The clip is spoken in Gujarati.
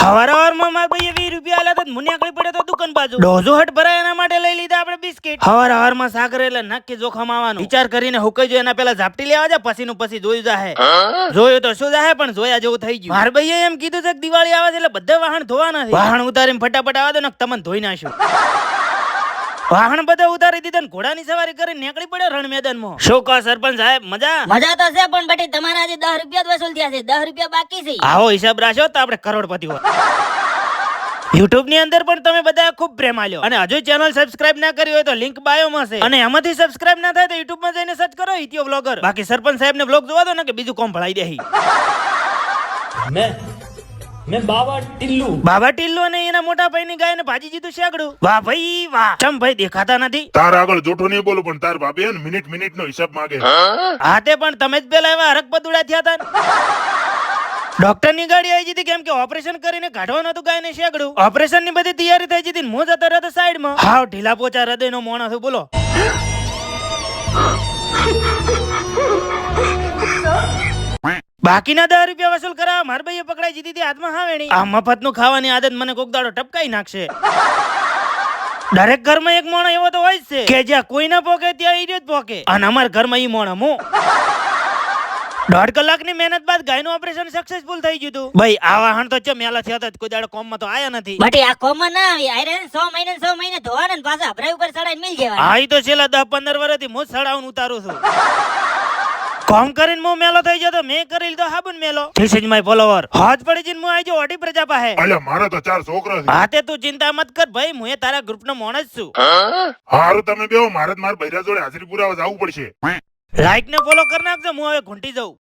હવારમાં માર ભાઈએ 20 રૂપિયા આલ્યા તો મને આકળી પડે તો દુકાન બાજુ ડોઝો હટ ભરાય એના માટે લઈ લીધા આપણે બિસ્કિટ. હવારમાં સાકર એટલે નક્કી જોખમ આવવાનું વિચાર કરીને હુકાઈ જો એના પેલા ઝાપટી લેવા જા પછીનું પછી જોયું જાહે. જોયું તો શું જાહે પણ જોયા જેવું થઈ ગયું. માર ભાઈએ એમ કીધું છે કે દિવાળી આવે છે એટલે બધા વાહન ધોવાના છે. વાહન ઉતારીને ફટાફટ આવા દો ને તમને ધોઈ નાખ્યું. વાહન બધા ઉતારી દીધા ને ઘોડાની સવારી કરીને નીકળી પડ્યો રણ મેદાનમાં. શું કહો સરપંચ સાહેબ મજા તો છે પણ બટી તમારા આજે 10 રૂપિયા જ વસૂલ થયા છે, 10 રૂપિયા બાકી છે. આવો હિસાબ રાખો તો આપણે કરોડપતિ હોય. YouTube ની અંદર પણ તમે બધા ખૂબ પ્રેમ આલ્યો અને હજુ ચેનલ સબસ્ક્રાઇબ ના કરી હોય તો લિંક બાયો માં છે અને એમાંથી સબસ્ક્રાઇબ ના થાય તો YouTube માં જઈને સર્ચ કરો ઇતિયો વ્લોગર. બાકી સરપંચ સાહેબ ને વ્લોગ જોવા દો ને કે બીજું કોમ ભળાઈ દેહી. मैं बाबा टिल्लू અને એના મોટા ભાઈ ની ગાય ને ભાજી જીતું શેગડું. વાહ ભાઈ વાહ. ચમ ભાઈ દેખાતા નથી. તાર આગળ જોઠો નહીં બોલું પણ તાર ભાભી હે ને મિનિટ નો હિસાબ માંગે. હા તે પણ તમે જ પેલા એવા હરક બદુડા થયા હતા. ડોક્ટર ની ગાડી આવી જતી કેમ કે ઓપરેશન કરીને કાઢવાનું હતું ગાય ને શેગડું. ઓપરેશન ની બધી તૈયારી થઈ જતી ને હું જતો રહ્યો સાઈડ માં. હાવ ઢીલા પોચા હૃદય નો મોણો છું બોલો. બાકીના 10 રૂપિયા વસૂલ કરાવવા માર ભાઈએ પકડાઈ જીધી હતી હાથમાં હાવેણી. આ મફત નું ખાવાની આદત મને કોક દાડો ટપકાઈ નાખશે. દરેક ઘરમાં એક મોણો એવો તો હોય જ છે કે જ્યાં કોઈ ના પોકે ત્યાં ઈ જ પોકે અને અમારા ઘરમાં ઈ મોણો હું. 1.5 કલાકની મહેનત બાદ ગાયનું ઓપરેશન સક્સેસફુલ થઈ ગયું હતું. ભાઈ આ વાહન તો મેલા થયા હતા કોઈ દાડો કોમમાં તો આયા નથી. બટી આ કોમમાં ના આવી આયરે 100 મહિને ધોવાના ને પાછા અભરાઈ ઉપર ચડાઈને મિલ જવાના. હા ઈ તો છેલ્લા 10-15 વર્ષથી હું સડાውን ઉતારું છું. કોમ કરીને હું મેલો થઈ જતો મેં કરી લીધો હાબુન મેલો. This is my follower. હોજ પડી જઈને હું આવી જો ઓડી પ્રજા પાસે. અલ્યા મારા તો 4 છોકરા છે. હા તે તું ચિંતા મત કર ભાઈ હું તારા ગ્રુપનો મોણ જ છું. હારું તમે બેહો મારે માર બૈરા જોડે હાજરી પુરાવા જવું પડશે. લાઈક ને ફોલો કરી નાખજો હું હવે ઘૂંટી જાઉં.